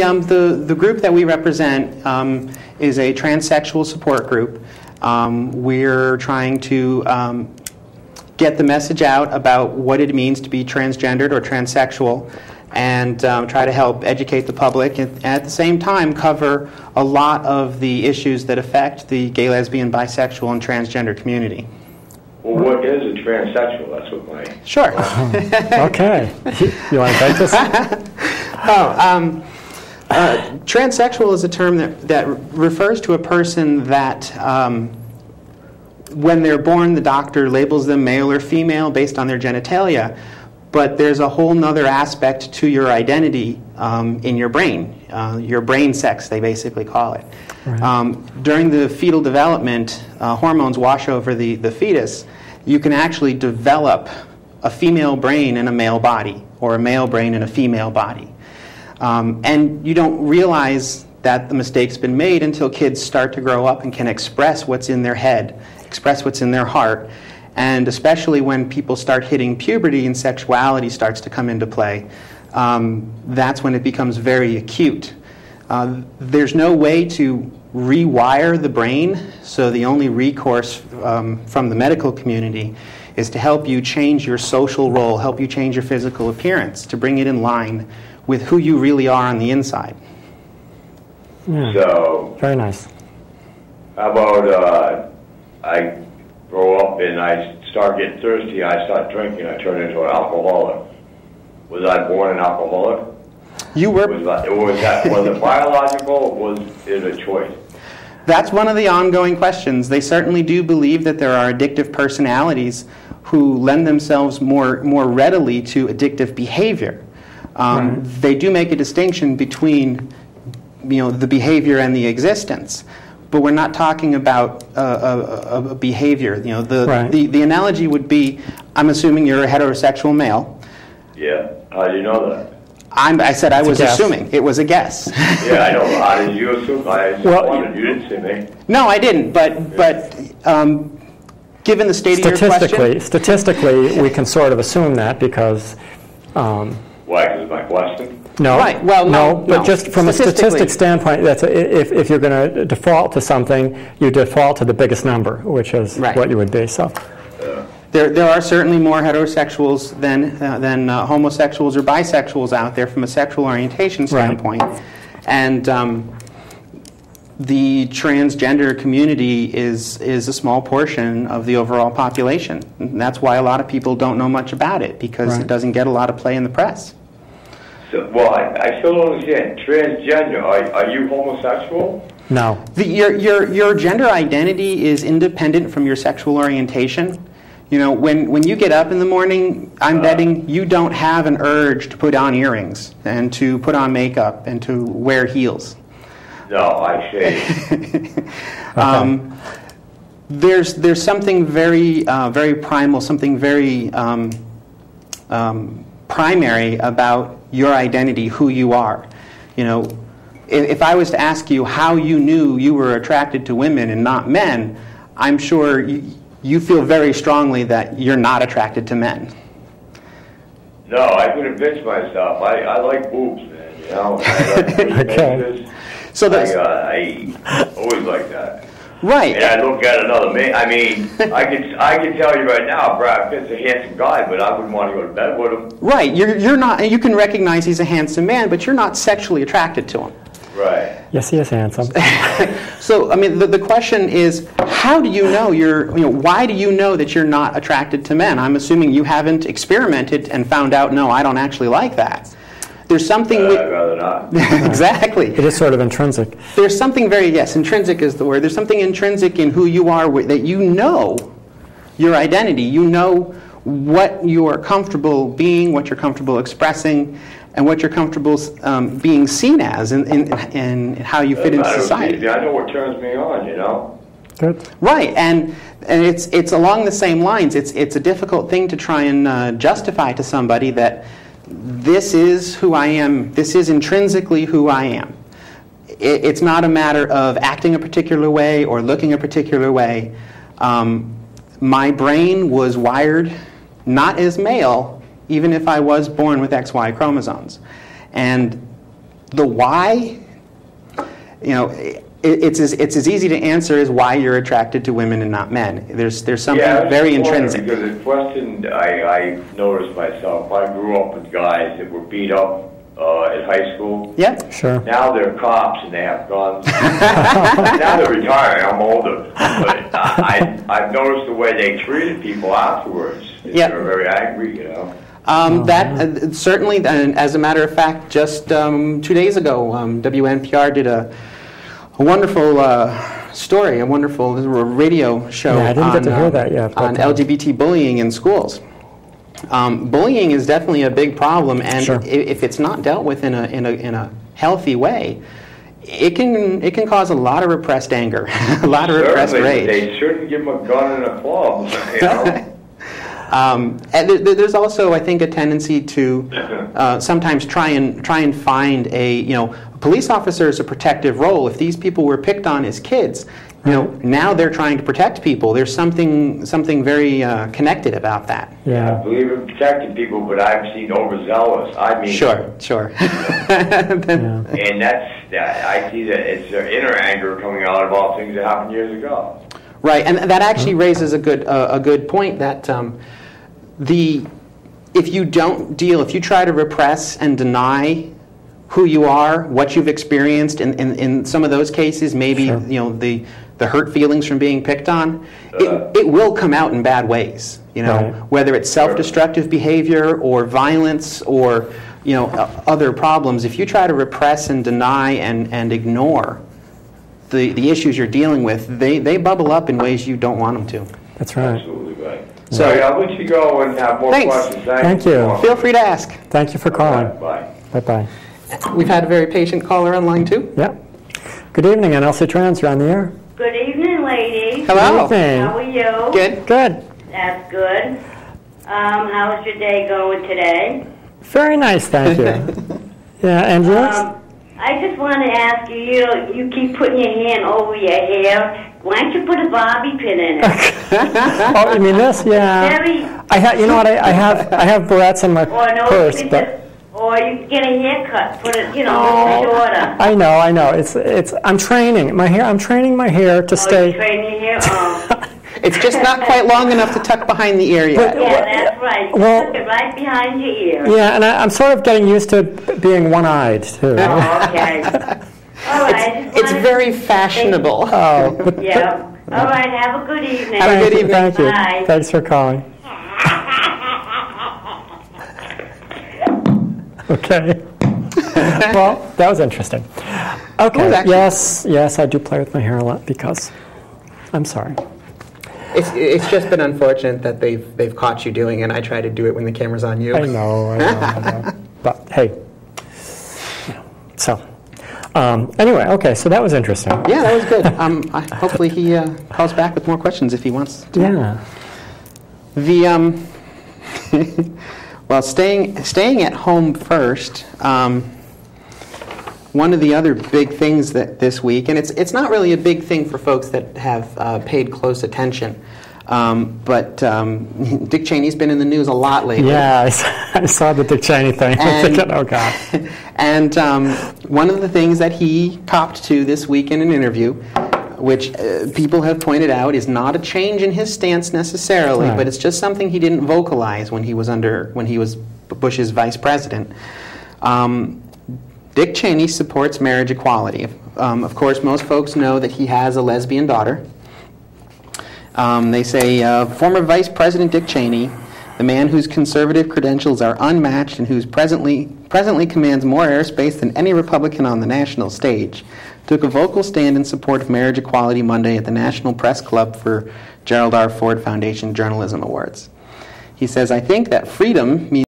The group that we represent is a transsexual support group. We're trying to get the message out about what it means to be transgendered or transsexual, and try to help educate the public, and at the same time cover a lot of the issues that affect the gay, lesbian, bisexual, and transgender community. Well, what is a transsexual? That's what my... Sure. Okay. You want to take this? Transsexual is a term that refers to a person that when they're born, the doctor labels them male or female based on their genitalia, but there's a whole nother aspect to your identity in your brain sex, they basically call it. Right. During the fetal development, hormones wash over the fetus. You can actually develop a female brain in a male body, or a male brain in a female body. And you don't realize that the mistake's been made until kids start to grow up and can express what's in their head, express what's in their heart. And especially when people start hitting puberty and sexuality starts to come into play, that's when it becomes very acute. There's no way to rewire the brain, so the only recourse from the medical community is to help you change your social role, help you change your physical appearance, to bring it in line with who you really are on the inside. Yeah. So, very nice. How about I grow up and I start getting thirsty, I start drinking, I turn into an alcoholic. Was I born an alcoholic? You were. Was it biological, or was it a choice? That's one of the ongoing questions. They certainly do believe that there are addictive personalities who lend themselves more readily to addictive behavior. Right. They do make a distinction between, the behavior and the existence, but we're not talking about a behavior. Right. The analogy would be, I'm assuming you're a heterosexual male. Yeah. How do you know that? I said I was assuming. It was a guess. Yeah, I know. How did you assume? You didn't see me. No, I didn't. But given the state of your question, statistically, we can sort of assume that because. Why? Because of my question. No. Right. Well, no. But just from a statistic standpoint, that's if you're going to default to something, you default to the biggest number, which is what you would be. So. There are certainly more heterosexuals than homosexuals or bisexuals out there from a sexual orientation standpoint. Right. And the transgender community is a small portion of the overall population. And that's why a lot of people don't know much about it, because it doesn't get a lot of play in the press. So, well, I still don't understand. Transgender, are you homosexual? No. Your gender identity is independent from your sexual orientation. When you get up in the morning, I'm betting you don't have an urge to put on earrings and to put on makeup and to wear heels. No, I shave. There's something very primal, something very primary about your identity, who you are. If I was to ask you how you knew you were attracted to women and not men, I'm sure you feel very strongly that you're not attracted to men. No, I convince myself. I like boobs, man. Okay. So I always like that. Right. And I look at another man. I mean, I can tell you right now, Brad Pitt's a handsome guy, but I wouldn't want to go to bed with him. Right. You're not. You can recognize he's a handsome man, but you're not sexually attracted to him. Right. Yes, he is handsome. So, I mean, the question is, how do you know why do you know that you're not attracted to men? I'm assuming you haven't experimented and found out, no, I don't actually like that. There's something... I'd rather not. Exactly. It is sort of intrinsic. There's something intrinsic is the word. There's something intrinsic in who you are that you know your identity. You know what you are comfortable being, what you're comfortable expressing, and what you're comfortable being seen as in how you fit into society. I know what turns me on, Good. Right, and it's along the same lines. It's a difficult thing to try and justify to somebody that this is who I am, this is intrinsically who I am. It's not a matter of acting a particular way or looking a particular way. My brain was wired not as male, even if I was born with XY chromosomes. And The why, it's as easy to answer as why you're attracted to women and not men. There's something very intrinsic. Because the question I noticed myself, I grew up with guys that were beat up at high school. Yeah, sure. Now they're cops and they have guns. Now they're retiring. I'm older, but I've noticed the way they treated people afterwards. Yeah. They're very angry, That certainly, and as a matter of fact, just 2 days ago, WNPR did a wonderful story, a wonderful radio show I didn't get to hear that yet, on LGBT bullying in schools. Bullying is definitely a big problem, and sure. if it's not dealt with in a healthy way, it can cause a lot of repressed anger, a lot of repressed rage. They shouldn't give them a gun and a club. And there's also, I think, a tendency to sometimes try and find a police officer is a protective role. If these people were picked on as kids, now they're trying to protect people. There's something very connected about that. Yeah, I believe in protecting people, but I've seen overzealous. I mean, sure. And I see that it's their inner anger coming out of all things that happened years ago. Right, and that actually raises a good point that if you try to repress and deny who you are, what you've experienced, in some of those cases, maybe sure. The hurt feelings from being picked on, it will come out in bad ways. Right. Whether it's self-destructive behavior or violence or other problems. If you try to repress and deny and ignore the issues you're dealing with, they bubble up in ways you don't want them to. That's right. Absolutely right. So I'll let you go and have more questions. Thank you. Feel free to ask. Thank you for calling. Bye. Bye-bye. We've had a very patient caller on line too. Yeah. Good evening, nlcTrans. You're on the air. Good evening, ladies. Hello. Good evening. How are you? Good. Good. That's good. How's your day going today? Very nice, thank you. Yeah, and yours? I just want to ask you, you keep putting your hand over your hair. Why don't you put a bobby pin in it? Oh, you mean this? Yeah. I have. You know what? I have barrettes in my purse, but. Or you can get a haircut. Put it, shorter. I know. It's. I'm training my hair. I'm training my hair to stay. You're training your hair. Oh. It's just not quite long enough to tuck behind the ear yet. Yeah, that's right. You tuck it right behind your ear. Yeah, and I'm sort of getting used to being one-eyed too. Oh, okay. All right. It's very fashionable. Yeah. All right. Have a good evening. Have a good evening. Thank you. Bye. Thanks for calling. Okay. Well, that was interesting. Okay. Yes, I do play with my hair a lot because I'm sorry. It's just been unfortunate that they've caught you doing it. I try to do it when the camera's on you. I know. But hey, so anyway, okay. So that was interesting. Yeah, that was good. Hopefully he calls back with more questions if he wants to. Yeah. Well, staying at home first. One of the other big things that this week, and it's not really a big thing for folks that have paid close attention, but Dick Cheney's been in the news a lot lately. Yeah, I saw the Dick Cheney thing. I'm thinking, oh God. And one of the things that he copped to this week in an interview, which people have pointed out is not a change in his stance necessarily, but it's just something he didn't vocalize when he was Bush's vice president. Dick Cheney supports marriage equality. Of course, most folks know that he has a lesbian daughter. They say, former Vice President Dick Cheney, the man whose conservative credentials are unmatched and who presently commands more airspace than any Republican on the national stage, took a vocal stand in support of marriage equality Monday at the National Press Club for Gerald R. Ford Foundation Journalism Awards. He says, I think that freedom means